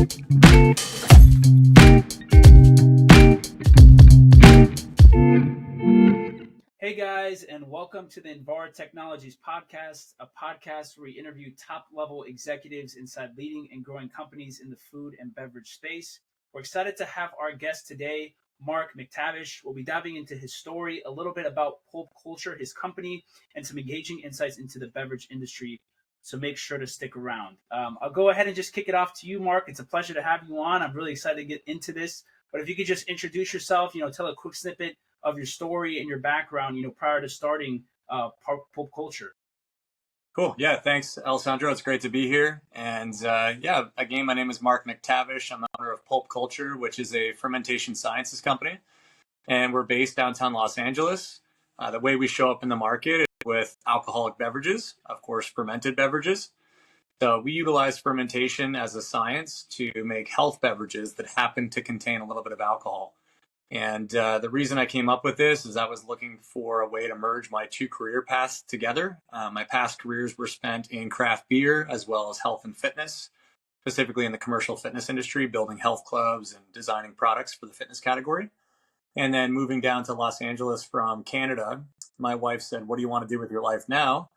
Hey guys, and welcome to the Invar Technologies Podcast, a podcast where we interview top-level executives inside leading and growing companies in the food and beverage space. We're excited to have our guest today, Mark McTavish. We'll be diving into his story, a little bit about PulpCulture, his company, and some engaging insights into the beverage industry. So make sure to stick around. I'll go ahead and just kick it off to you, Mark. It's a pleasure to have you on. I'm really excited to get into this. But if you could just introduce yourself, tell a quick snippet of your story and your background, prior to starting PulpCulture. Cool. Yeah, thanks, Alessandro. It's great to be here. And again, my name is Mark McTavish. I'm the owner of PulpCulture, which is a fermentation sciences company. And we're based downtown Los Angeles. The way we show up in the market is with alcoholic beverages, of course, fermented beverages. So we utilize fermentation as a science to make health beverages that happen to contain a little bit of alcohol. And the reason I came up with this is I was looking for a way to merge my two career paths together. My past careers were spent in craft beer as well as health and fitness, specifically in the commercial fitness industry, building health clubs and designing products for the fitness category. And then moving down to Los Angeles from Canada, my wife said, "What do you want to do with your life now?"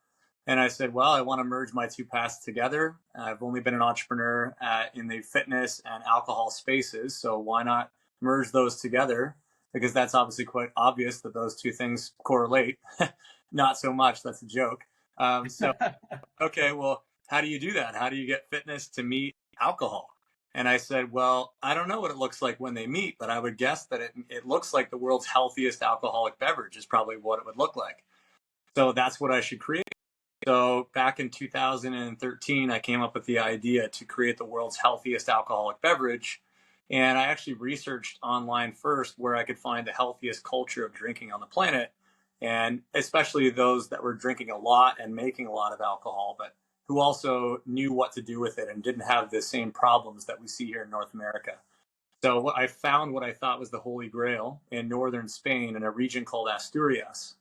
And I said, well, I want to merge my two paths together. I've only been an entrepreneur in the fitness and alcohol spaces, so why not merge those together? Because that's obviously quite obvious that those two things correlate. Not so much, that's a joke. Okay, well, how do you do that? How do you get fitness to meet alcohol? And I said, well, I don't know what it looks like when they meet, but I would guess that it looks like the world's healthiest alcoholic beverage is probably what it would look like. So that's what I should create. So back in 2013, I came up with the idea to create the world's healthiest alcoholic beverage. And I actually researched online first where I could find the healthiest culture of drinking on the planet, and especially those that were drinking a lot and making a lot of alcohol, but who also knew what to do with it and didn't have the same problems that we see here in North America. So I found what I thought was the Holy Grail in northern Spain in a region called Asturias.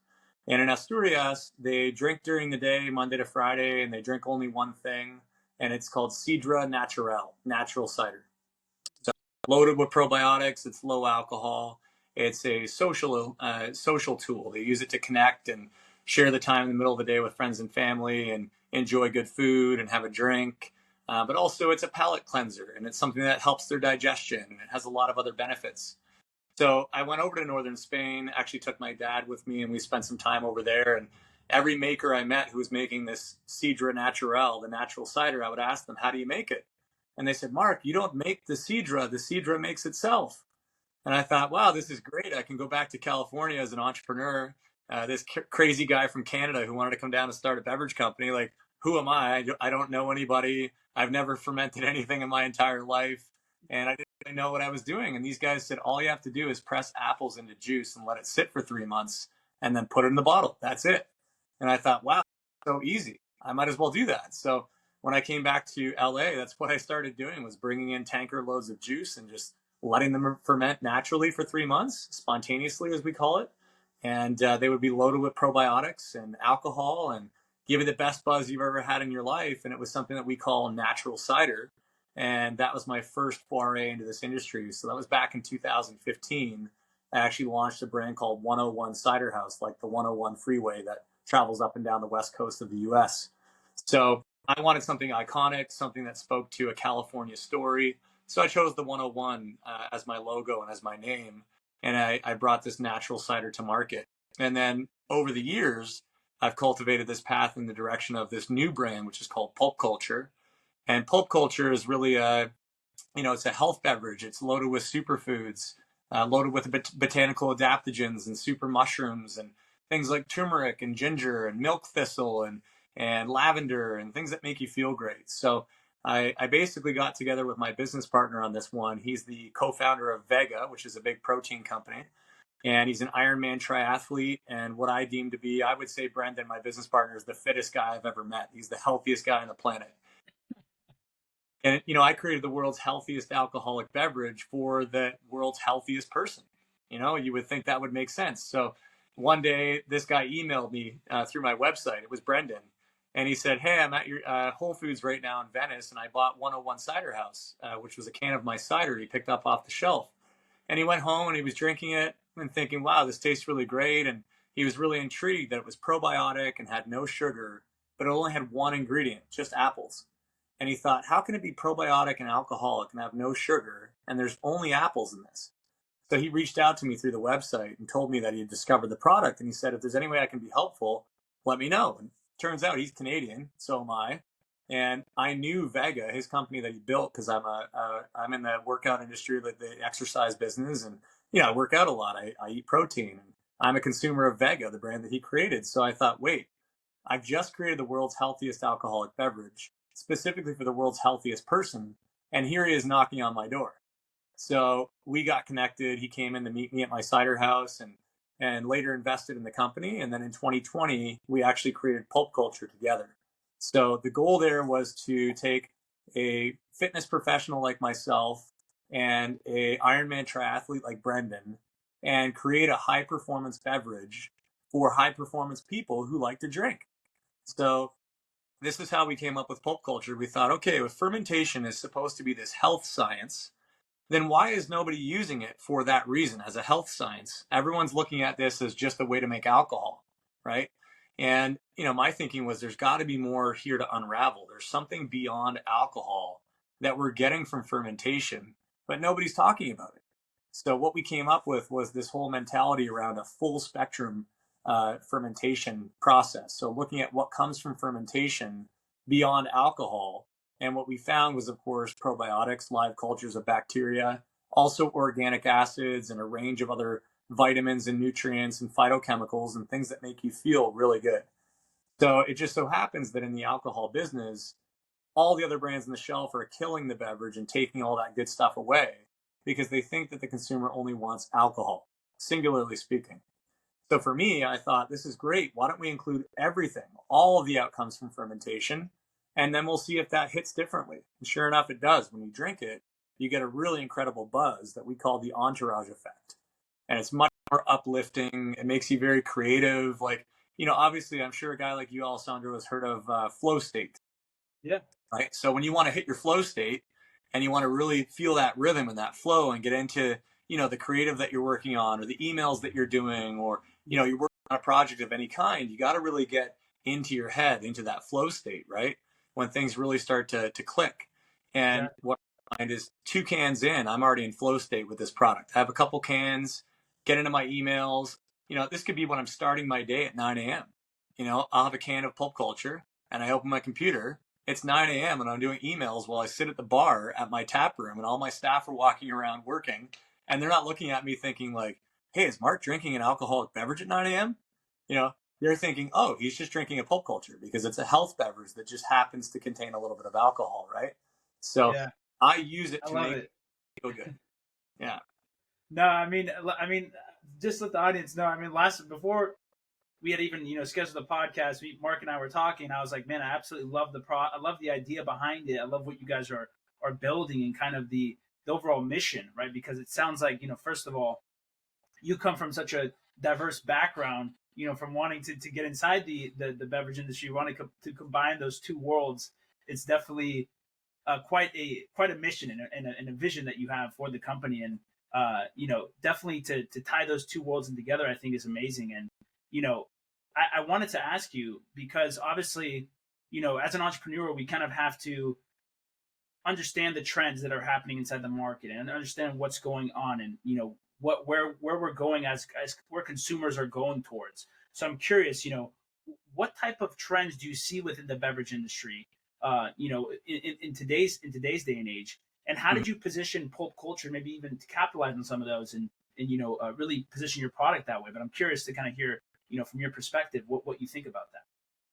And in Asturias, they drink during the day, Monday to Friday, and they drink only one thing, and it's called Sidra Natural, natural cider. So loaded with probiotics, it's low alcohol. It's a social tool. They use it to connect and share the time in the middle of the day with friends and family and enjoy good food and have a drink. But also it's a palate cleanser, and it's something that helps their digestion, and it has a lot of other benefits. So I went over to northern Spain, actually took my dad with me, and we spent some time over there. And every maker I met who was making this Sidra Natural, the natural cider, I would ask them, how do you make it? And they said, Mark, you don't make the Sidra makes itself. And I thought, wow, this is great. I can go back to California as an entrepreneur. This crazy guy from Canada who wanted to come down and start a beverage company. Like, who am I? I don't know anybody. I've never fermented anything in my entire life. And I didn't know what I was doing. And these guys said, all you have to do is press apples into juice and let it sit for 3 months and then put it in the bottle. That's it. And I thought, wow, so easy. I might as well do that. So when I came back to LA, that's what I started doing, was bringing in tanker loads of juice and just letting them ferment naturally for 3 months, spontaneously, as we call it. And they would be loaded with probiotics and alcohol and give you the best buzz you've ever had in your life. And it was something that we call natural cider. And that was my first foray into this industry. So that was back in 2015. I actually launched a brand called 101 Cider House, like the 101 freeway that travels up and down the west coast of the US. So I wanted something iconic, something that spoke to a California story. So I chose the 101 as my logo and as my name. And I brought this natural cider to market. And then over the years, I've cultivated this path in the direction of this new brand, which is called PulpCulture. And PulpCulture is really it's a health beverage. It's loaded with superfoods, loaded with botanical adaptogens and super mushrooms and things like turmeric and ginger and milk thistle and lavender and things that make you feel great. So I basically got together with my business partner on this one. He's the co-founder of Vega, which is a big protein company. And he's an Ironman triathlete. And what I deem to be, I would say Brendan, my business partner, is the fittest guy I've ever met. He's the healthiest guy on the planet. And, I created the world's healthiest alcoholic beverage for the world's healthiest person. You would think that would make sense. So one day, this guy emailed me through my website. It was Brendan. And he said, "Hey, I'm at your Whole Foods right now in Venice, and I bought 101 Cider House, which was a can of my cider he picked up off the shelf." And he went home and he was drinking it and thinking, "Wow, this tastes really great." And he was really intrigued that it was probiotic and had no sugar, but it only had one ingredient, just apples. And he thought, how can it be probiotic and alcoholic and have no sugar, and there's only apples in this? So he reached out to me through the website and told me that he had discovered the product. And he said, if there's any way I can be helpful, let me know. And turns out he's Canadian, so am I. And I knew Vega, his company that he built, because I'm in the workout industry, like the exercise business, and I work out a lot. I eat protein, and I'm a consumer of Vega, the brand that he created. So I thought, wait, I've just created the world's healthiest alcoholic beverage, specifically for the world's healthiest person, and here he is knocking on my door. So we got connected. He came in to meet me at my cider house, and later invested in the company. And then in 2020, we actually created PulpCulture together. So the goal there was to take a fitness professional like myself and a Ironman triathlete like Brendan and create a high performance beverage for high performance people who like to drink. So this is how we came up with PulpCulture. We thought, okay, if fermentation is supposed to be this health science, then why is nobody using it for that reason as a health science? Everyone's looking at this as just a way to make alcohol, right? And, my thinking was there's got to be more here to unravel. There's something beyond alcohol that we're getting from fermentation, but nobody's talking about it. So what we came up with was this whole mentality around a full spectrum fermentation process. So looking at what comes from fermentation beyond alcohol. And what we found was, of course, probiotics, live cultures of bacteria, also organic acids and a range of other vitamins and nutrients and phytochemicals and things that make you feel really good. So it just so happens that in the alcohol business, all the other brands on the shelf are killing the beverage and taking all that good stuff away because they think that the consumer only wants alcohol, singularly speaking. So for me, I thought, this is great. Why don't we include everything, all of the outcomes from fermentation, and then we'll see if that hits differently. And sure enough, it does. When you drink it, you get a really incredible buzz that we call the entourage effect. And it's much more uplifting. It makes you very creative. Like, obviously, I'm sure a guy like you, Alessandro, has heard of flow state. Yeah. Right. So when you want to hit your flow state and you want to really feel that rhythm and that flow and get into, the creative that you're working on or the emails that you're doing, or, you're working on a project of any kind, you got to really get into your head, into that flow state, right? When things really start to click. And what I find is 2 cans in, I'm already in flow state with this product. I have a couple cans, get into my emails. This could be when I'm starting my day at 9 a.m. I'll have a can of PulpCulture and I open my computer. It's 9 a.m. and I'm doing emails while I sit at the bar at my tap room, and all my staff are walking around working, and they're not looking at me thinking like, hey, is Mark drinking an alcoholic beverage at 9 a.m.? They're thinking, oh, he's just drinking a PulpCulture because it's a health beverage that just happens to contain a little bit of alcohol, right? So I use it to make it feel good. Yeah. No, I mean, just let the audience know. I mean, before we had even scheduled the podcast, Mark and I were talking. I was like, man, I absolutely love I love the idea behind it. I love what you guys are building and kind of the overall mission, right? Because it sounds like first of all, you come from such a diverse background, from wanting to get inside the beverage industry, wanting to combine those two worlds. It's definitely quite a mission and a vision that you have for the company, and definitely to tie those two worlds in together, I think is amazing. And I wanted to ask you, because obviously, as an entrepreneur, we kind of have to understand the trends that are happening inside the market and understand what's going on, and where we're going as where consumers are going towards. So I'm curious, what type of trends do you see within the beverage industry, in today's day and age, and how did you position PulpCulture, maybe even to capitalize on some of those and really position your product that way? But I'm curious to kind of hear, from your perspective, what you think about that.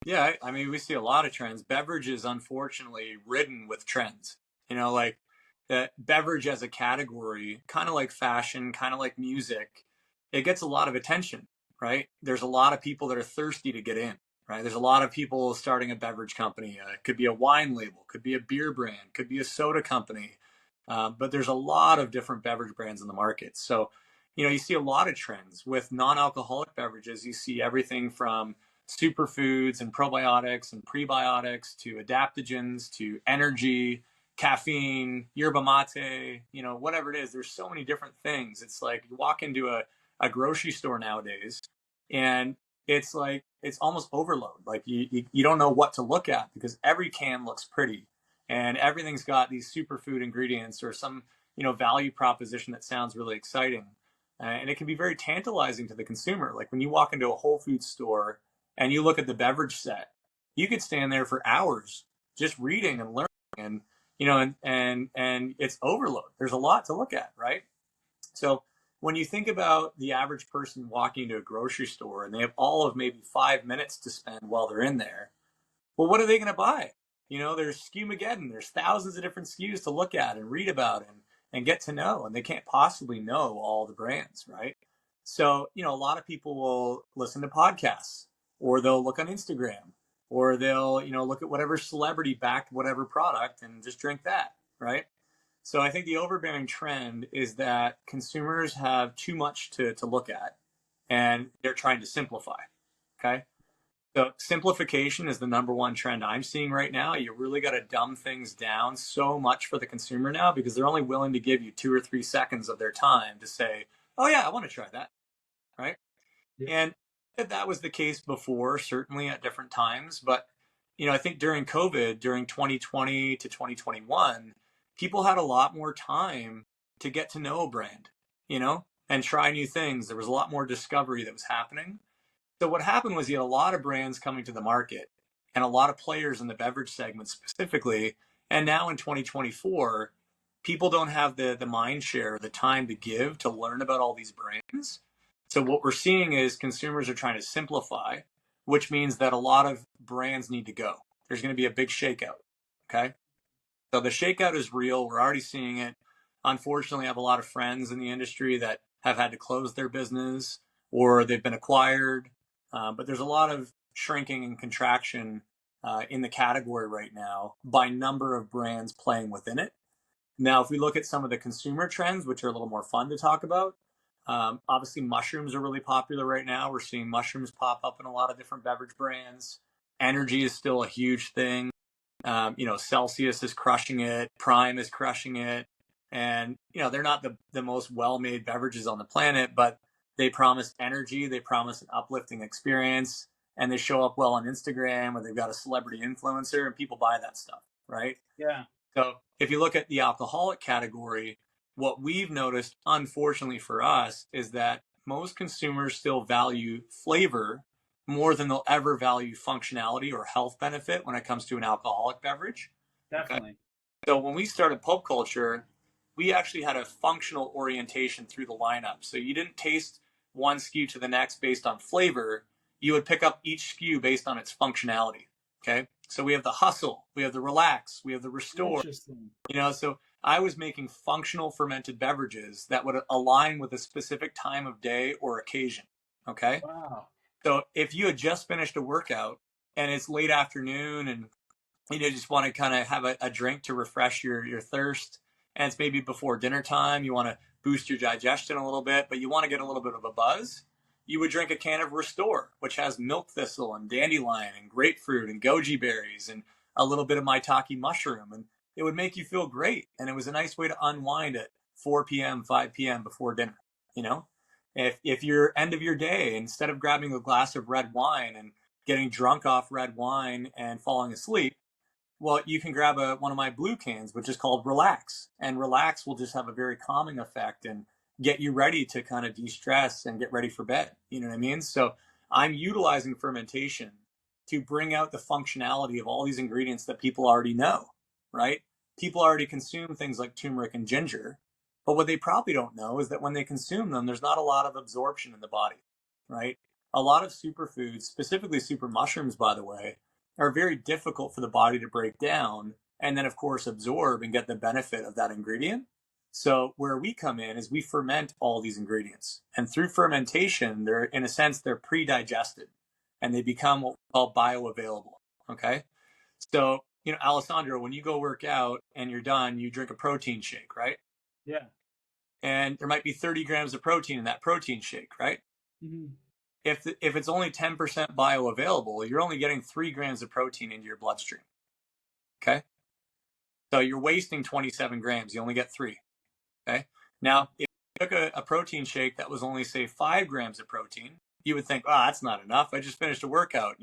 Yeah, I mean, we see a lot of trends. Beverage is unfortunately ridden with trends. Like the beverage as a category, kind of like fashion, kind of like music, it gets a lot of attention, right? There's a lot of people that are thirsty to get in, right? There's a lot of people starting a beverage company. It could be a wine label, could be a beer brand, could be a soda company. But there's a lot of different beverage brands in the market. So, you see a lot of trends with non-alcoholic beverages. You see everything from superfoods and probiotics and prebiotics to adaptogens to energy, caffeine, yerba mate, whatever it is. There's so many different things. It's like you walk into a grocery store nowadays and it's like it's almost overload. Like you don't know what to look at because every can looks pretty and everything's got these superfood ingredients or some value proposition that sounds really exciting. And it can be very tantalizing to the consumer. Like when you walk into a Whole Foods store and you look at the beverage set, you could stand there for hours just reading and learning and and it's overload. There's a lot to look at, right? So when you think about the average person walking into a grocery store and they have all of maybe 5 minutes to spend while they're in there, well, what are they going to buy? There's SKU-mageddon. There's thousands of different SKUs to look at and read about and get to know, and they can't possibly know all the brands, right? So, a lot of people will listen to podcasts or they'll look on Instagram or they'll, look at whatever celebrity backed whatever product and just drink that, right? So I think the overbearing trend is that consumers have too much to look at and they're trying to simplify. Okay. So simplification is the number one trend I'm seeing right now. You really got to dumb things down so much for the consumer now because they're only willing to give you 2 or 3 seconds of their time to say, oh yeah, I want to try that. Right. Yeah. And that was the case before, certainly at different times. But, I think during COVID, during 2020 to 2021, people had a lot more time to get to know a brand, and try new things. There was a lot more discovery that was happening. So what happened was you had a lot of brands coming to the market and a lot of players in the beverage segment specifically. And now in 2024, people don't have the mind share, the time to give to learn about all these brands. So what we're seeing is consumers are trying to simplify, which means that a lot of brands need to go. There's going to be a big shakeout. Okay. So the shakeout is real. We're already seeing it. Unfortunately, I have a lot of friends in the industry that have had to close their business or they've been acquired. But there's a lot of shrinking and contraction in the category right now by number of brands playing within it. Now, if we look at some of the consumer trends, which are a little more fun to talk about, obviously mushrooms are really popular right now. We're seeing mushrooms pop up in a lot of different beverage brands. Energy is still a huge thing. Celsius is crushing it. Prime is crushing it. And, they're not the most well-made beverages on the planet, but they promise energy. They promise an uplifting experience. And they show up well on Instagram or they've got a celebrity influencer and people buy that stuff, right? Yeah. So if you look at the alcoholic category, what we've noticed, unfortunately for us, is that most consumers still value flavor more than they'll ever value functionality or health benefit when it comes to an alcoholic beverage. Definitely. Okay? So when we started PulpCulture, we actually had a functional orientation through the lineup. So you didn't taste one SKU to the next based on flavor. You would pick up each SKU based on its functionality. Okay. So we have the hustle, we have the relax, we have the restore. Interesting. So I was making functional fermented beverages that would align with a specific time of day or occasion. Okay. Wow. So if you had just finished a workout and it's late afternoon and just want to kind of have a drink to refresh your thirst, and it's maybe before dinner time, you want to boost your digestion a little bit, but you want to get a little bit of a buzz, you would drink a can of Restore, which has milk thistle and dandelion and grapefruit and goji berries and a little bit of maitake mushroom. And it would make you feel great. And it was a nice way to unwind at 4 p.m., 5 p.m. before dinner. If you're end of your day, instead of grabbing a glass of red wine and getting drunk off red wine and falling asleep, well, you can grab one of my blue cans, which is called Relax. And Relax will just have a very calming effect and get you ready to kind of de-stress and get ready for bed. You know what I mean? So I'm utilizing fermentation to bring out the functionality of all these ingredients that people already know, right? People already consume things like turmeric and ginger, but what they probably don't know is that when they consume them, there's not a lot of absorption in the body, right? A lot of superfoods, specifically super mushrooms, by the way, are very difficult for the body to break down and then, of course, absorb and get the benefit of that ingredient. So where we come in is we ferment all these ingredients. And through fermentation, they're, in a sense, they're pre-digested and they become what we call bioavailable. Okay. So, Alessandro, when you go work out and you're done, you drink a protein shake, right? Yeah. And there might be 30 grams of protein in that protein shake, right? Mm-hmm. if it's only 10% bioavailable, you're only getting 3 grams of protein into your bloodstream. Okay. So you're wasting 27 grams. You only get 3. Okay. Now, if you took a protein shake that was only, say, 5 grams of protein, you would think, oh, that's not enough. I just finished a workout.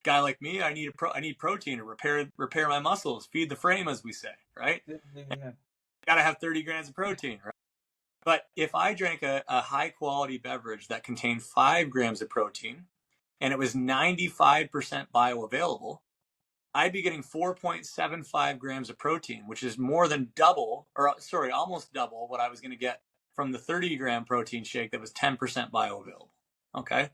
Guy like me, I need protein to repair my muscles, feed the frame, as we say, right? Yeah. Got to have 30 grams of protein, right? But if I drank a high quality beverage that contained 5 grams of protein and it was 95% bioavailable, I'd be getting 4.75 grams of protein, which is more than double, almost double what I was going to get from the 30-gram protein shake that was 10% bioavailable. Okay.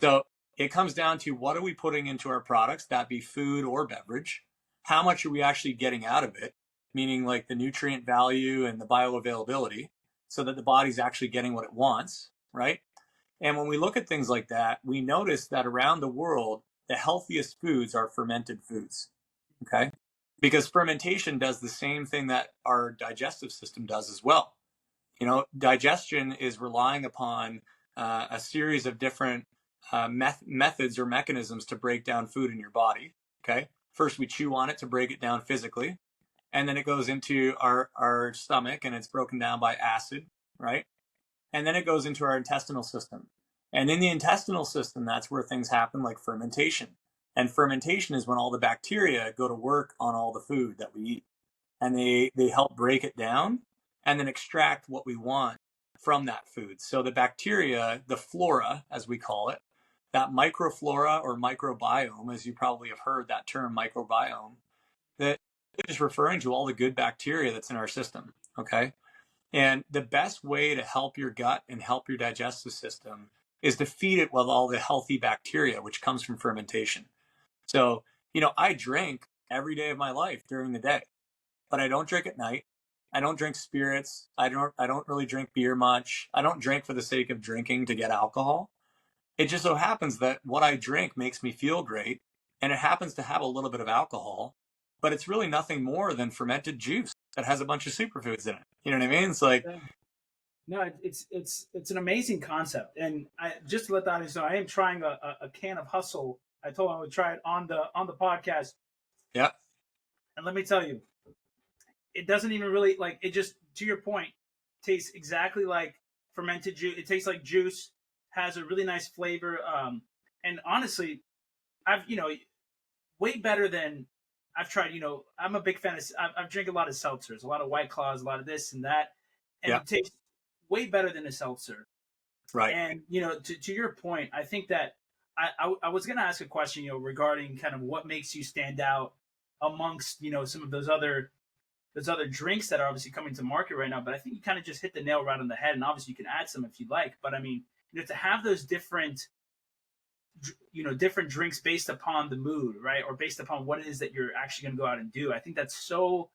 So it comes down to, what are we putting into our products, that be food or beverage? How much are we actually getting out of it? Meaning like the nutrient value and the bioavailability, so that the body's actually getting what it wants, right? And when we look at things like that, we notice that around the world, the healthiest foods are fermented foods, okay? Because fermentation does the same thing that our digestive system does as well. Digestion is relying upon a series of different methods or mechanisms to break down food in your body, okay? First, we chew on it to break it down physically, and then it goes into our stomach and it's broken down by acid, right? And then it goes into our intestinal system. And in the intestinal system, that's where things happen like fermentation. And fermentation is when all the bacteria go to work on all the food that we eat. And they help break it down and then extract what we want from that food. So the bacteria, the flora, as we call it, that microflora or microbiome, as you probably have heard that term, microbiome, that is referring to all the good bacteria that's in our system, okay? And the best way to help your gut and help your digestive system is to feed it with all the healthy bacteria, which comes from fermentation. So, I drink every day of my life during the day, but I don't drink at night. I don't drink spirits. I don't really drink beer much. I don't drink for the sake of drinking to get alcohol. It just so happens that what I drink makes me feel great, and it happens to have a little bit of alcohol, but it's really nothing more than fermented juice that has a bunch of superfoods in it. You know what I mean? It's like, no, it's an amazing concept, and I just to let the audience know, I am trying a can of Hustle. I told him I would try it on the podcast. Yeah. And let me tell you, it doesn't even really like it. Just to your point, tastes exactly like fermented juice. It tastes like juice, has a really nice flavor. And honestly, I've way better than I've tried. I'm a big fan of. I've drank a lot of seltzers, a lot of White Claws, a lot of this and that, and yeah, it tastes way better than a seltzer. right. And to your point, I think that I was going to ask a question, regarding kind of what makes you stand out amongst some of those other drinks that are obviously coming to market right now. But I think you kind of just hit the nail right on the head, and obviously you can add some if you'd like. But I mean, to have those different drinks based upon the mood, right, or based upon what it is that you're actually going to go out and do. I think that's so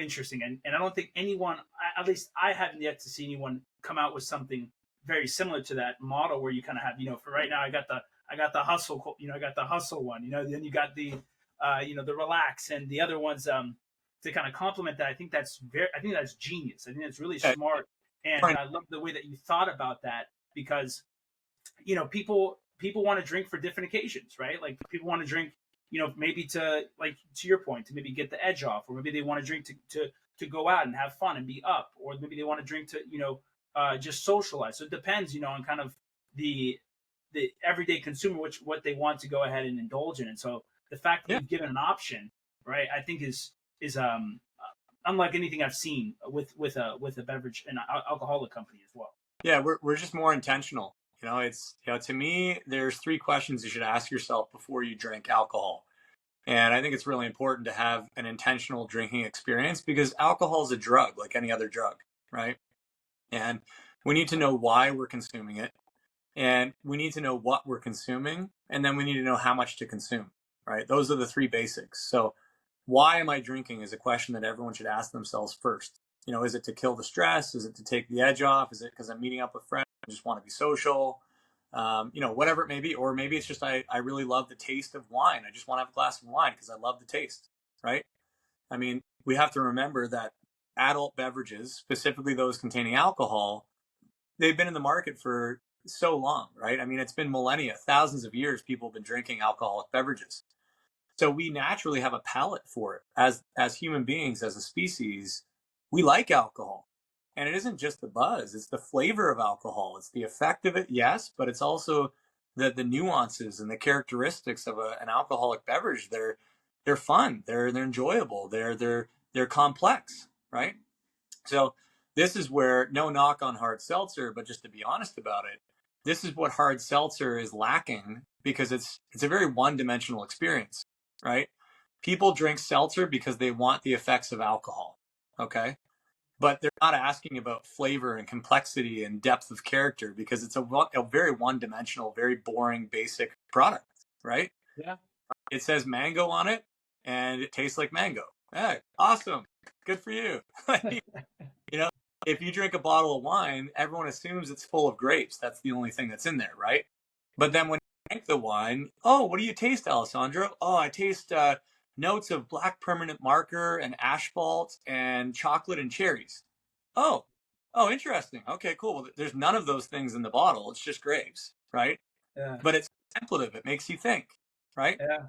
interesting, and I don't think anyone, at least I haven't yet to see anyone come out with something very similar to that model where you kind of have, for right now I got the hustle, I got the hustle one, then you got the the relax and the other ones to kind of complement that. I think that's genius. I think that's really smart, and I love the way that you thought about that, because people want to drink for different occasions, right? Like people want to drink, maybe to, like, to your point, to maybe get the edge off, or maybe they want to drink to go out and have fun and be up, or maybe they want to drink to, just socialize. So it depends, on kind of the everyday consumer, what they want to go ahead and indulge in. And so the fact that you've given an option, right, I think is unlike anything I've seen with a beverage and alcoholic company as well. Yeah, we're just more intentional. It's to me, there's 3 questions you should ask yourself before you drink alcohol. And I think it's really important to have an intentional drinking experience, because alcohol is a drug like any other drug, right? And we need to know why we're consuming it, and we need to know what we're consuming, and then we need to know how much to consume, right? Those are the 3 basics. So why am I drinking is a question that everyone should ask themselves first. Is it to kill the stress? Is it to take the edge off? Is it because I'm meeting up with friends? I just want to be social? Whatever it may be. Or maybe it's just I really love the taste of wine. I just want to have a glass of wine because I love the taste, right? I mean, we have to remember that adult beverages, specifically those containing alcohol, they've been in the market for so long, right? I mean, it's been millennia, thousands of years, people have been drinking alcoholic beverages. So we naturally have a palate for it as human beings, as a species. We like alcohol. And it isn't just the buzz, it's the flavor of alcohol. It's the effect of it, yes, but it's also the nuances and the characteristics of an alcoholic beverage. They're fun, they're enjoyable, they're complex, right? So this is where, no knock on hard seltzer, but just to be honest about it, this is what hard seltzer is lacking, because it's a very one-dimensional experience, right? People drink seltzer because they want the effects of alcohol, okay? But they're not asking about flavor and complexity and depth of character, because it's a very one-dimensional, very boring, basic product, right? Yeah. It says mango on it, and it tastes like mango. Hey, awesome. Good for you. You know, if you drink a bottle of wine, everyone assumes it's full of grapes. That's the only thing that's in there, right? But then when you drink the wine, oh, what do you taste, Alessandro? Oh, I taste notes of black permanent marker and asphalt and chocolate and cherries. Oh, oh, interesting. Okay, cool. Well, there's none of those things in the bottle. It's just grapes, right? Yeah. But it's contemplative. It makes you think, right? Yeah.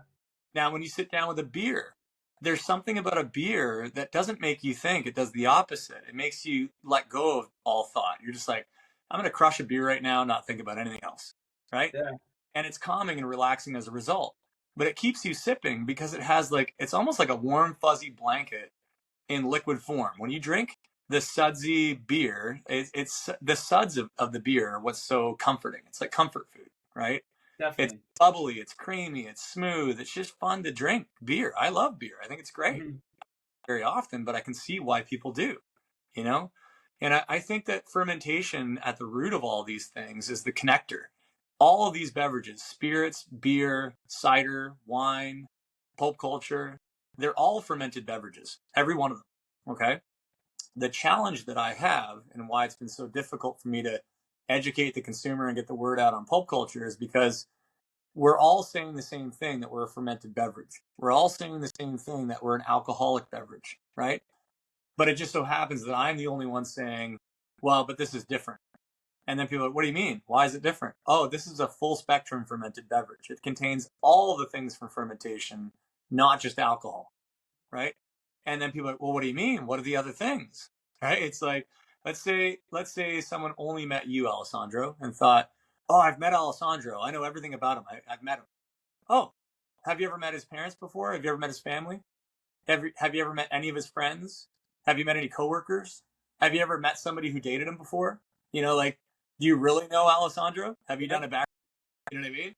Now, when you sit down with a beer, there's something about a beer that doesn't make you think. It does the opposite. It makes you let go of all thought. You're just like, I'm going to crush a beer right now, not think about anything else, right? Yeah. And it's calming and relaxing as a result. But it keeps you sipping because it has it's almost like a warm, fuzzy blanket in liquid form. When you drink the sudsy beer, it's the suds of the beer are what's so comforting. It's like comfort food, right? It's Definitely. bubbly, it's creamy, it's smooth. It's just fun to drink beer. I love beer. I think it's great. Mhm. Very often, but I can see why people do, you know? And I think that fermentation at the root of all these things is the connector. All of these beverages, spirits, beer, cider, wine, pulp culture, they're all fermented beverages, every one of them. Okay. The challenge that I have, and why it's been so difficult for me to educate the consumer and get the word out on pulp culture, is because we're all saying the same thing, that we're a fermented beverage. We're all saying the same thing, that we're an alcoholic beverage, right? But it just so happens that I'm the only one saying, well, but this is different. And then people are like, what do you mean? Why is it different? Oh, this is a full spectrum fermented beverage. It contains all the things from fermentation, not just alcohol, right? And then people are like, well, what do you mean? What are the other things? Right? It's like, let's say someone only met you, Alessandro, and thought, oh, I've met Alessandro. I know everything about him. I've met him. Oh, have you ever met his parents before? Have you ever met his family? Have you ever met any of his friends? Have you met any coworkers? Have you ever met somebody who dated him before? Like, do you really know Alessandro? Have you done a back? You know what I mean?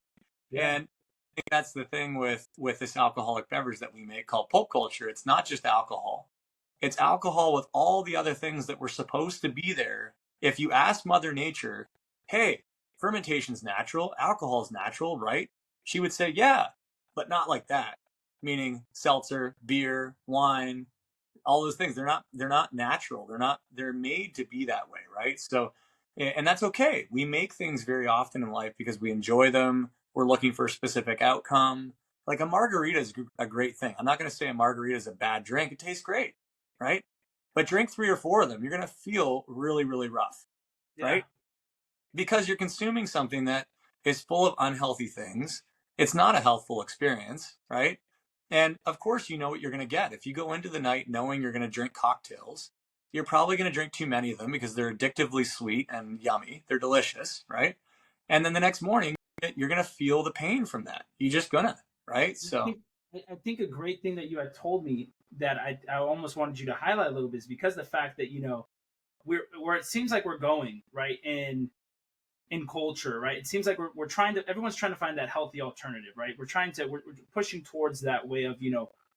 Yeah. And I think that's the thing with this alcoholic beverage that we make called pulp culture. It's not just alcohol. It's alcohol with all the other things that were supposed to be there. If you ask Mother Nature, hey, fermentation's natural, alcohol's natural, right? She would say, yeah, but not like that. Meaning seltzer, beer, wine, all those things. They're not natural. They're made to be that way, right? So, and that's okay. We make things very often in life because we enjoy them. We're looking for a specific outcome. Like a margarita is a great thing. I'm not going to say a margarita is a bad drink. It tastes great, right? But drink 3 or 4 of them, you're going to feel really, really rough, Yeah. right? Because you're consuming something that is full of unhealthy things. It's not a healthful experience, right? And of course, you know what you're going to get. If you go into the night knowing you're going to drink cocktails, you're probably going to drink too many of them because they're addictively sweet and yummy. They're delicious, right? And then the next morning, you're going to feel the pain from that. You're just going to, right? I So, think, I think a great thing that you had told me that I almost wanted you to highlight a little bit is because the fact that, we're where it seems like we're going, right, in culture, right? It seems like we're trying to, everyone's trying to find that healthy alternative, right? We're pushing towards that way of,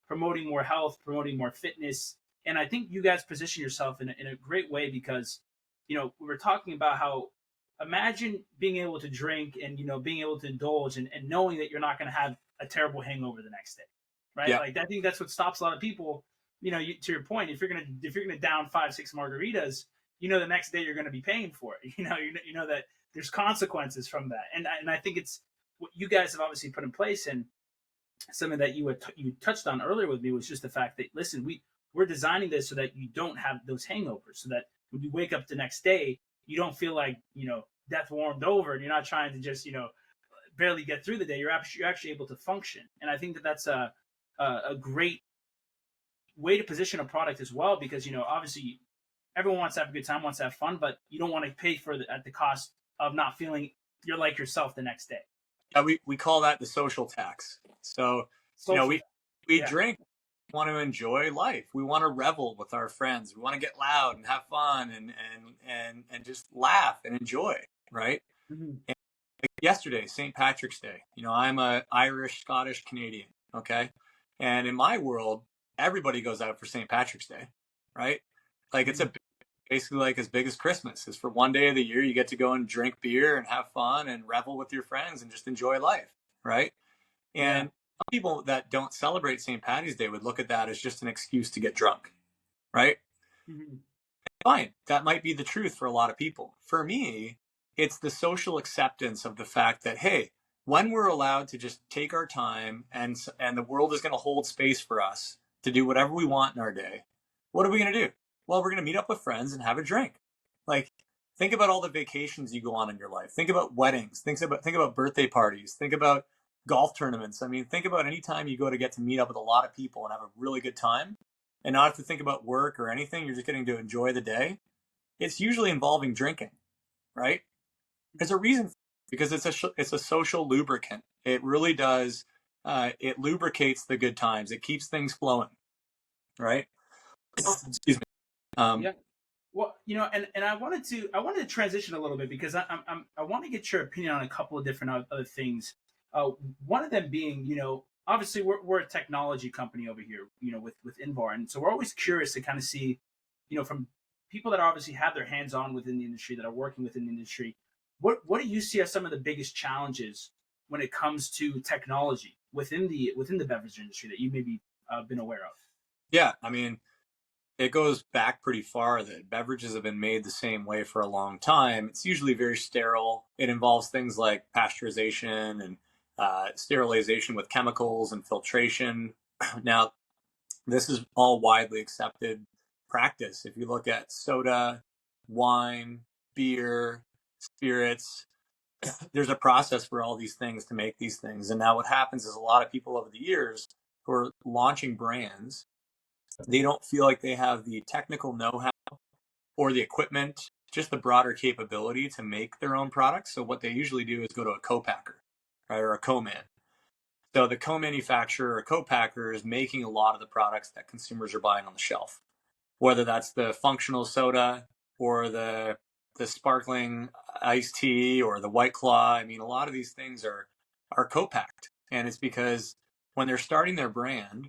promoting more health, promoting more fitness. And I think you guys position yourself in a great way because, we were talking about how, imagine being able to drink and, being able to indulge and knowing that you're not going to have a terrible hangover the next day, right? yeah, Like, I think that's what stops a lot of people. To your point, if you're gonna down 5, 6 margaritas, the next day you're gonna be paying for it. You know that there's consequences from that, and I think it's what you guys have obviously put in place, and something that you touched on earlier with me was just the fact that, listen, we're designing this so that you don't have those hangovers, so that when you wake up the next day, you don't feel like death warmed over, and you're not trying to just, barely get through the day. You're actually able to function. And I think that that's a great way to position a product as well, because, obviously everyone wants to have a good time, wants to have fun, but you don't want to pay for at the cost of not feeling you're like yourself the next day. We call that the social tax. So, we drink, we want to enjoy life. We want to revel with our friends. We want to get loud and have fun and just laugh and enjoy, right? Mm-hmm. And yesterday, St. Patrick's Day, I'm a Irish, Scottish, Canadian. Okay. And in my world, everybody goes out for St. Patrick's Day, right? Like it's basically like as big as Christmas. Is for one day of the year you get to go and drink beer and have fun and revel with your friends and just enjoy life, right? And some people that don't celebrate St. Patty's Day would look at that as just an excuse to get drunk, right? Mm-hmm. Fine, that might be the truth for a lot of people. For me, it's the social acceptance of the fact that, hey, when we're allowed to just take our time and the world is going to hold space for us to do whatever we want in our day, what are we going to do? Well, we're going to meet up with friends and have a drink. Like, think about all the vacations you go on in your life. Think about weddings. Think about birthday parties. Think about golf tournaments. I mean, think about any time you go to get to meet up with a lot of people and have a really good time and not have to think about work or anything. You're just getting to enjoy the day. It's usually involving drinking, right? There's a reason, because it's a social lubricant. It really does. It lubricates the good times. It keeps things flowing, right? Excuse me. Yeah. Well, and I wanted to transition a little bit, because I want to get your opinion on a couple of different other things. One of them being, obviously we're a technology company over here, with Invar, and so we're always curious to kind of see, from people that obviously have their hands on within the industry, that are working within the industry, what do you see as some of the biggest challenges when it comes to technology within the beverage industry that you maybe been aware of? Yeah, I mean, it goes back pretty far that beverages have been made the same way for a long time. It's usually very sterile. It involves things like pasteurization and sterilization with chemicals and filtration. Now, this is all widely accepted practice. If you look at soda, wine, beer, spirits, there's a process for all these things to make these things. And now what happens is a lot of people over the years who are launching brands, they don't feel like they have the technical know-how or the equipment, just the broader capability to make their own products. So what they usually do is go to a co-packer, right, or a co-man. So the co-manufacturer or co-packer is making a lot of the products that consumers are buying on the shelf, whether that's the functional soda or the sparkling iced tea or the White Claw. I mean, a lot of these things are co-packed, and it's because when they're starting their brand,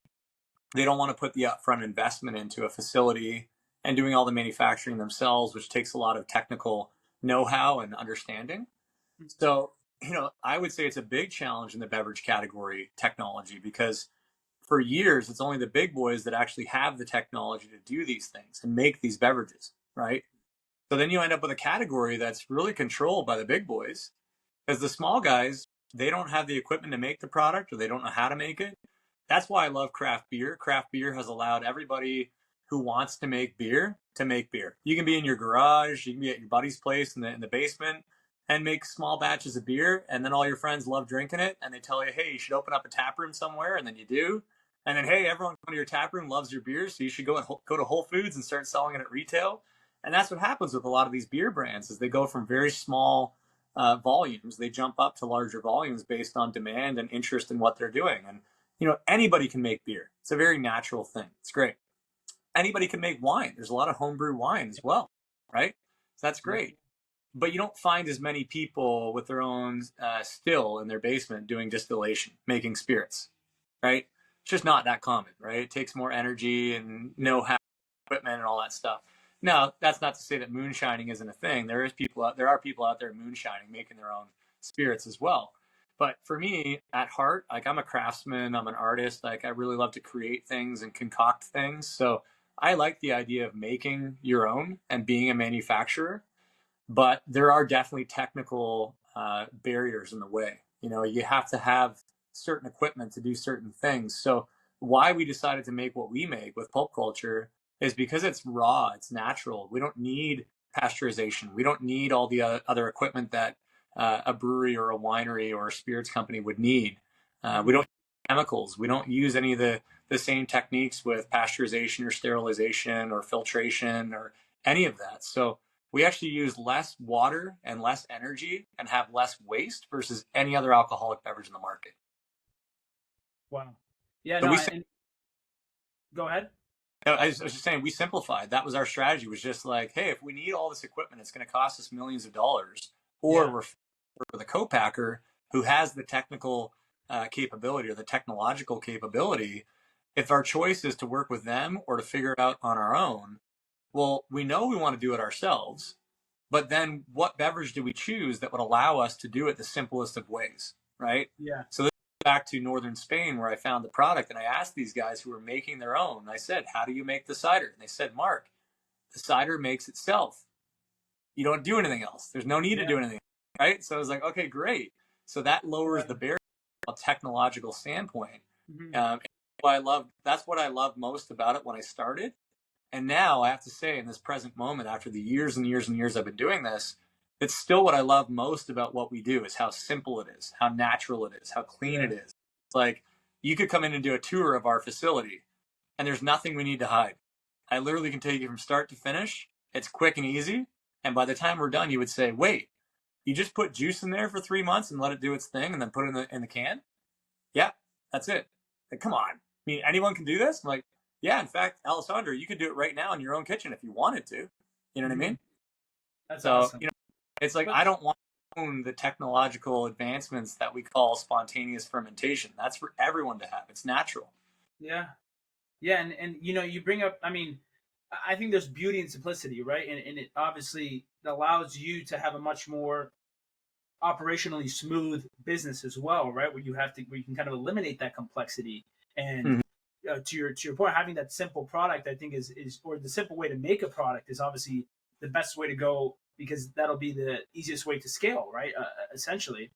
they don't want to put the upfront investment into a facility and doing all the manufacturing themselves, which takes a lot of technical know-how and understanding. So, I would say it's a big challenge in the beverage category technology, because for years, it's only the big boys that actually have the technology to do these things and make these beverages, right? So then you end up with a category that's really controlled by the big boys, because the small guys, they don't have the equipment to make the product, or they don't know how to make it. That's why I love craft beer. Craft beer has allowed everybody who wants to make beer to make beer. You can be in your garage, you can be at your buddy's place in the basement and make small batches of beer, and then all your friends love drinking it, and they tell you, hey, you should open up a tap room somewhere, and then you do. And then, hey, everyone going to your tap room loves your beer, so you should go to Whole Foods and start selling it at retail. And that's what happens with a lot of these beer brands, is they go from very small volumes, they jump up to larger volumes based on demand and interest in what they're doing. And anybody can make beer. It's a very natural thing. It's great. Anybody can make wine. There's a lot of homebrew wine as well, right? So that's great. But you don't find as many people with their own still in their basement doing distillation, making spirits, right? It's just not that common, right? It takes more energy and know-how, equipment, and all that stuff. Now, that's not to say that moonshining isn't a thing. There are people out there moonshining, making their own spirits as well. But for me, at heart, like, I'm a craftsman, I'm an artist. Like, I really love to create things and concoct things. So I like the idea of making your own and being a manufacturer. But there are definitely technical barriers in the way. You have to have certain equipment to do certain things. So why we decided to make what we make with PulpCulture is because it's raw, it's natural. We don't need pasteurization. We don't need all the other equipment that a brewery or a winery or a spirits company would need. We don't use chemicals. We don't use any of the same techniques with pasteurization or sterilization or filtration or any of that. So we actually use less water and less energy and have less waste versus any other alcoholic beverage in the market. Wow. Yeah, So no, go ahead. I was just saying, we simplified. That was our strategy, was just like, hey, if we need all this equipment, it's going to cost us millions of dollars, or we're with a co-packer who has the technical capability or the technological capability. If our choice is to work with them or to figure it out on our own, well, we know we want to do it ourselves, but then what beverage do we choose that would allow us to do it the simplest of ways, right? Yeah. So back to northern Spain where I found the product, and I asked these guys who were making their own, I said, how do you make the cider? And they said, Mark, the cider makes itself. You don't do anything else. There's no need to do anything, right? So I was like, okay, great. So that lowers the barrier from a technological standpoint. That's what I love most about it when I started. And now I have to say, in this present moment, after the years and years and years I've been doing this, it's still what I love most about what we do is how simple it is, how natural it is, how clean it is. It's like you could come in and do a tour of our facility and there's nothing we need to hide. I literally can take you from start to finish. It's quick and easy. And by the time we're done, you would say, wait, you just put juice in there for 3 months and let it do its thing and then put it in the can? Yeah, that's it. Like, come on. I mean, anyone can do this? I'm like, yeah, in fact, Alessandro, you could do it right now in your own kitchen if you wanted to. You know what I mean? That's awesome. It's like, I don't want to own the technological advancements that we call spontaneous fermentation. That's for everyone to have. It's natural. Yeah. Yeah. And you bring up, I think there's beauty in simplicity, right? And it obviously allows you to have a much more operationally smooth business as well, right? Where you can kind of eliminate that complexity. And to your point, having that simple product, I think is or the simple way to make a product is obviously the best way to go, because that'll be the easiest way to scale, right? Essentially,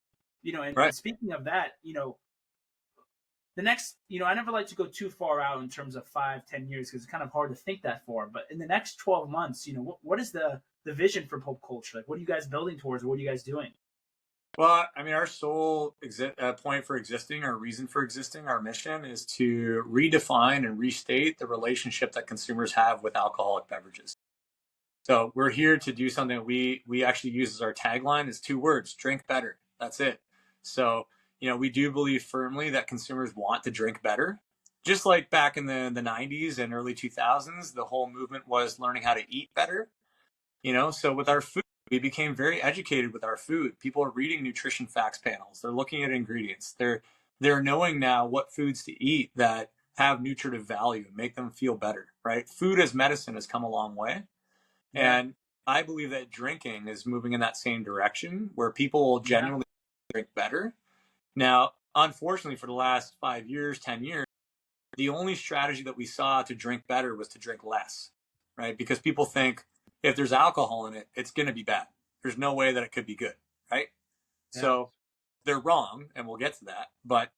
and speaking of that, the next, I never like to go too far out in terms of 5-10 years, because it's kind of hard to think that far. But in the next 12 months, what is the vision for PulpCulture? Like, what are you guys building towards? What are you guys doing? Well, our sole point for existing, our reason for existing, our mission is to redefine and restate the relationship that consumers have with alcoholic beverages. So we're here to do something we actually use as our tagline. Is 2 words: drink better. That's it. So, we do believe firmly that consumers want to drink better. Just like back in the 90s and early 2000s, the whole movement was learning how to eat better. So with our food, we became very educated with our food. People are reading nutrition facts panels. They're looking at ingredients. They're knowing now what foods to eat that have nutritive value and make them feel better, right? Food as medicine has come a long way. Yeah. And I believe that drinking is moving in that same direction, where people will genuinely drink better. Now, unfortunately, for the last 5 years, 10 years, the only strategy that we saw to drink better was to drink less, right? Because people think if there's alcohol in it, it's going to be bad. There's no way that it could be good, right? Yeah. So they're wrong, and we'll get to that. But,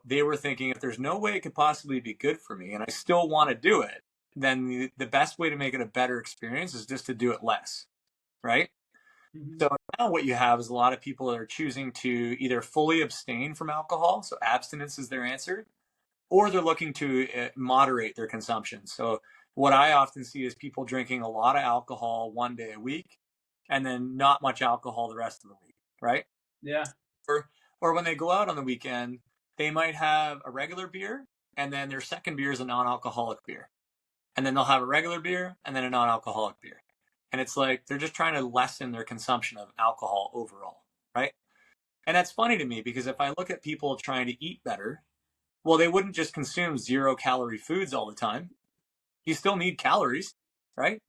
they were thinking, if there's no way it could possibly be good for me and I still want to do it, then the best way to make it a better experience is just to do it less, right? So now what you have is a lot of people that are choosing to either fully abstain from alcohol, so abstinence is their answer, or they're looking to moderate their consumption. So what I often see is people drinking a lot of alcohol 1 day a week and then not much alcohol the rest of the week, right? Yeah. Or when they go out on the weekend, they might have a regular beer and then their second beer is a non-alcoholic beer. And then they'll have a regular beer and then a non-alcoholic beer. And it's like they're just trying to lessen their consumption of alcohol overall, right? And that's funny to me, because if I look at people trying to eat better, well, they wouldn't just consume 0-calorie foods all the time. You still need calories, right?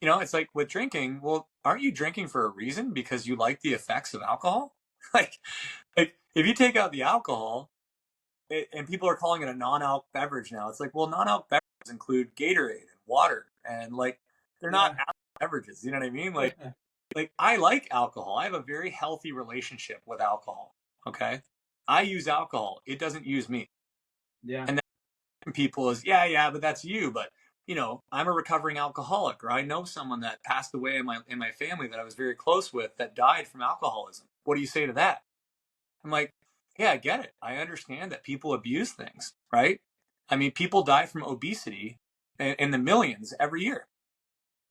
It's like with drinking, well, aren't you drinking for a reason? Because you like the effects of alcohol? like if you take out the alcohol, and people are calling it a non-alc beverage now, it's like, well, non-alc beverages include Gatorade and water, and like they're not alcohol beverages. You know what I mean? Like I like alcohol. I have a very healthy relationship with alcohol. Okay, I use alcohol. It doesn't use me. Yeah. And then people is, yeah, but that's you. But I'm a recovering alcoholic, or I know someone that passed away in my family that I was very close with that died from alcoholism. What do you say to that? I'm like, yeah, I get it. I understand that people abuse things, right? I mean, people die from obesity in the millions every year.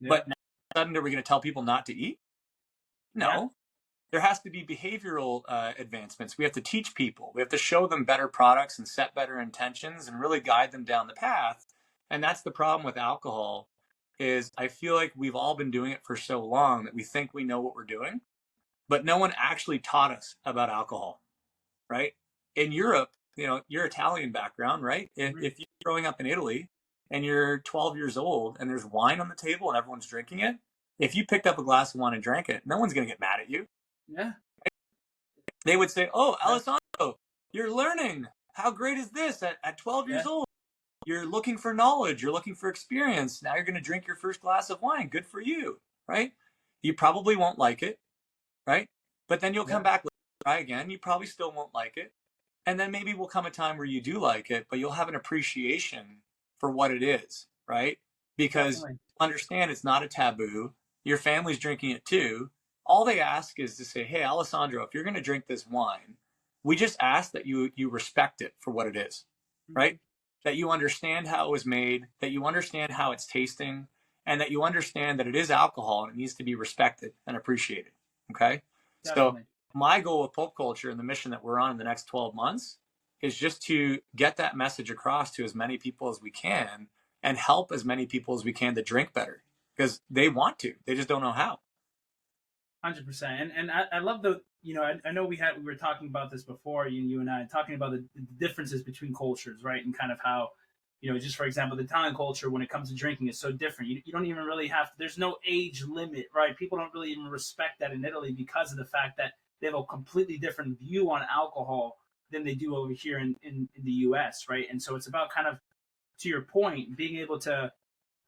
Yeah. But now, all of a sudden, are we going to tell people not to eat? No. Yeah. There has to be behavioral advancements. We have to teach people. We have to show them better products and set better intentions and really guide them down the path. And that's the problem with alcohol is I feel like we've all been doing it for so long that we think we know what we're doing, but no one actually taught us about alcohol, right? In Europe, your Italian background, right? If you're growing up in Italy and you're 12 years old and there's wine on the table and everyone's drinking it, if you picked up a glass of wine and drank it, no one's going to get mad at you. Yeah. They would say, oh, Alessandro, you're learning. How great is this at 12 years old? You're looking for knowledge. You're looking for experience. Now you're going to drink your first glass of wine. Good for you, right? You probably won't like it, right? But then you'll come back, try again. You probably still won't like it. And then maybe will come a time where you do like it, but you'll have an appreciation for what it is, right? Because understand it's not a taboo. Your family's drinking it too. All they ask is to say, hey, Alessandro, if you're going to drink this wine, we just ask that you respect it for what it is, right? That you understand how it was made, that you understand how it's tasting, and that you understand that it is alcohol and it needs to be respected and appreciated, okay? Definitely. So my goal with PulpCulture and the mission that we're on in the next 12 months is just to get that message across to as many people as we can and help as many people as we can to drink better because they want to. They just don't know how. 100%. And I love I know we were talking about this before, you and I, talking about the differences between cultures, right? And kind of how, just for example, the Italian culture, when it comes to drinking, is so different. You don't even really there's no age limit, right? People don't really even respect that in Italy because of the fact that they have a completely different view on alcohol than they do over here in the US, right? And so it's about kind of, to your point, being able to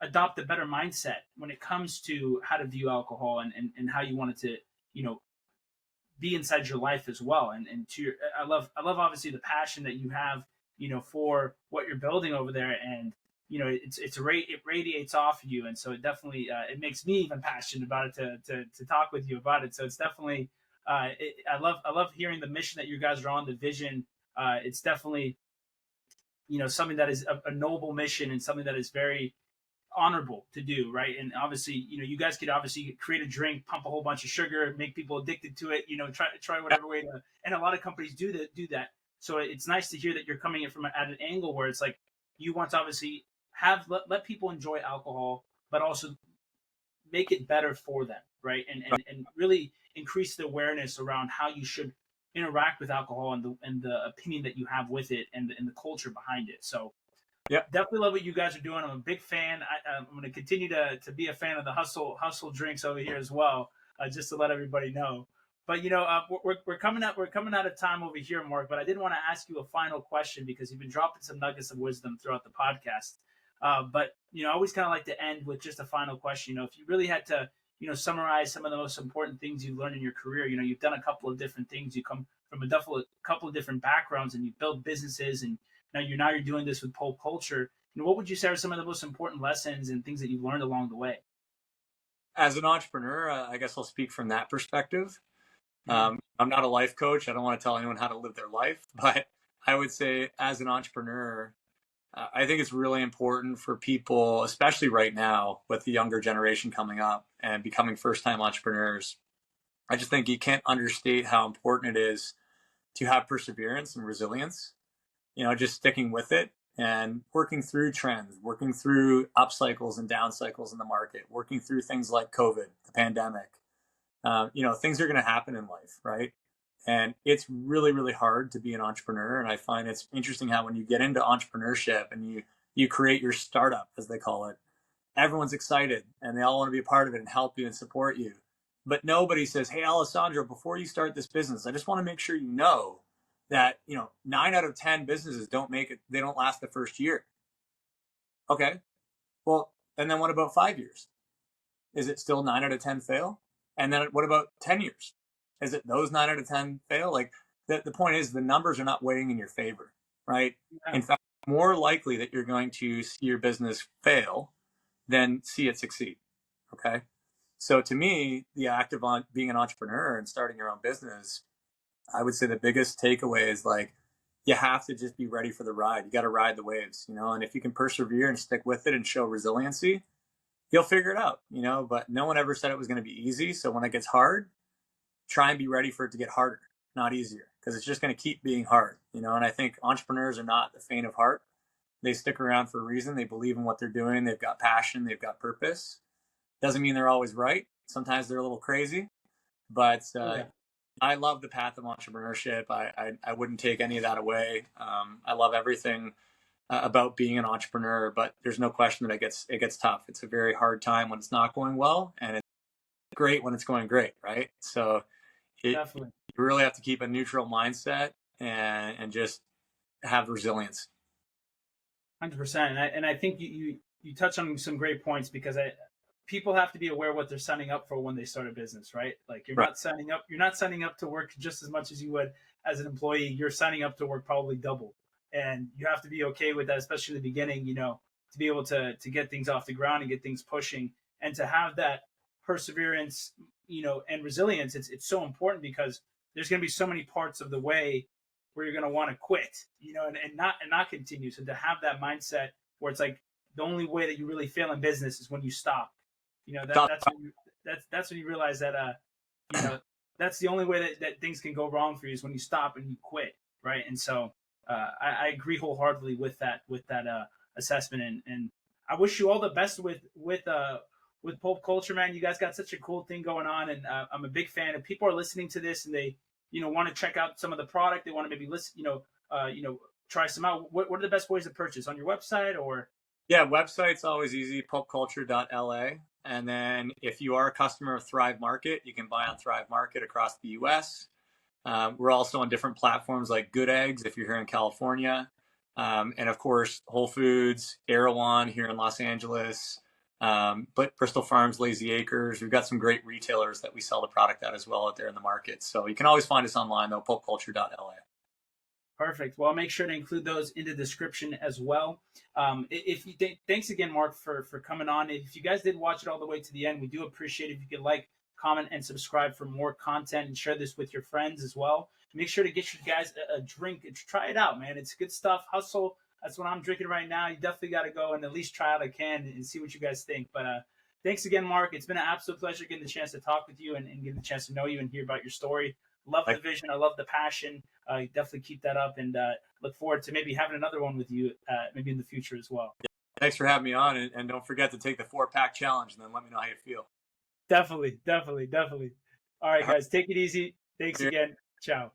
adopt a better mindset when it comes to how to view alcohol and how you want it to, be inside your life as well. And I love obviously the passion that you have, for what you're building over there. And, it radiates off of you. And so it definitely, it makes me even passionate about it to talk with you about it. So it's definitely, I love hearing the mission that you guys are on, the vision. It's definitely, something that is a noble mission and something that is very honorable to do, right? And obviously, you guys could obviously create a drink, pump a whole bunch of sugar, make people addicted to it, try whatever way to, and a lot of companies do that. So it's nice to hear that you're coming in from at an angle where it's like you want to obviously let people enjoy alcohol, but also make it better for them, right? And really increase the awareness around how you should interact with alcohol and the opinion that you have with it and the culture behind it. So definitely love what you guys are doing. I'm a big fan. I'm going to continue to be a fan of the hustle drinks over here as well, just to let everybody know. But we're coming out of time over here, Mark. But I did want to ask you a final question because you've been dropping some nuggets of wisdom throughout the podcast. But I always kind of like to end with just a final question. If you really had to summarize some of the most important things you've learned in your career, you've done a couple of different things. You come from a couple of different backgrounds, and you build businesses, and now you're doing this with PulpCulture. What would you say are some of the most important lessons and things that you've learned along the way? As an entrepreneur, I guess I'll speak from that perspective. I'm not a life coach. I don't want to tell anyone how to live their life, but I would say as an entrepreneur, I think it's really important for people, especially right now with the younger generation coming up and becoming first-time entrepreneurs. I just think you can't understate how important it is to have perseverance and resilience, just sticking with it and working through trends, working through up cycles and down cycles in the market, working through things like COVID, the pandemic. Things are going to happen in life, right? And it's really, really hard to be an entrepreneur. And I find it's interesting how when you get into entrepreneurship and you create your startup, as they call it, everyone's excited and they all want to be a part of it and help you and support you. But nobody says, hey, Alessandro, before you start this business, I just want to make sure you know that 9 out of 10 businesses don't make it. They don't last the first year. Okay, well, and then what about 5 years? Is it still 9 out of 10 fail? And then what about 10 years? Is it those 9 out of 10 fail? Like the point is the numbers are not weighing in your favor, right? Yeah. In fact, more likely that you're going to see your business fail than see it succeed. Okay. So to me, the act of being an entrepreneur and starting your own business, I would say the biggest takeaway is like, you have to just be ready for the ride. You got to ride the waves, and if you can persevere and stick with it and show resiliency, you'll figure it out, but no one ever said it was going to be easy. So when it gets hard, try and be ready for it to get harder, not easier, because it's just going to keep being hard, and I think entrepreneurs are not the faint of heart. They stick around for a reason. They believe in what they're doing. They've got passion. They've got purpose. Doesn't mean they're always right. Sometimes they're a little crazy, but I love the path of entrepreneurship. I wouldn't take any of that away. I love everything about being an entrepreneur, but there's no question that it gets tough. It's a very hard time when it's not going well, and it's great when it's going great, right? So Definitely. You really have to keep a neutral mindset and just have resilience. 100%. And I think you touch on some great points, because people have to be aware what they're signing up for when they start a business, right? Like you're not signing up to work just as much as you would as an employee. You're signing up to work probably double. And you have to be okay with that, especially in the beginning, to be able to get things off the ground and get things pushing, and to have that perseverance, and resilience. It's so important, because there's going to be so many parts of the way where you're going to want to quit, and not continue. So to have that mindset where it's like the only way that you really fail in business is when you stop. That's when you realize that that's the only way that things can go wrong for you, is when you stop and you quit, right? And so I agree wholeheartedly with that assessment, and I wish you all the best with PulpCulture, man. You guys got such a cool thing going on, and I'm a big fan. If people are listening to this and they want to check out some of the product, they want to maybe listen, try some out. What are the best ways to purchase? On your website or? Yeah, website's always easy, pulpculture.la. And then if you are a customer of Thrive Market, you can buy on Thrive Market across the US. We're also on different platforms like Good Eggs if you're here in California. And of course, Whole Foods, Erewhon here in Los Angeles, but Bristol Farms, Lazy Acres. We've got some great retailers that we sell the product at as well out there in the market. So you can always find us online though, pulpculture.la. Perfect. Well, I'll make sure to include those in the description as well. Thanks again, Mark, for coming on. If you guys did watch it all the way to the end, we do appreciate it if you could like, comment, and subscribe for more content, and share this with your friends as well. Make sure to get you guys a drink and try it out, man. It's good stuff. Hustle. That's what I'm drinking right now. You definitely got to go and at least try out a can and see what you guys think. But thanks again, Mark. It's been an absolute pleasure getting the chance to talk with you and getting the chance to know you and hear about your story. Love the vision. I love the passion. Definitely keep that up, and look forward to maybe having another one with you maybe in the future as well. Yeah. Thanks for having me on, and don't forget to take the 4-pack challenge, and then let me know how you feel. Definitely. All right, guys, take it easy. Thanks again. Ciao.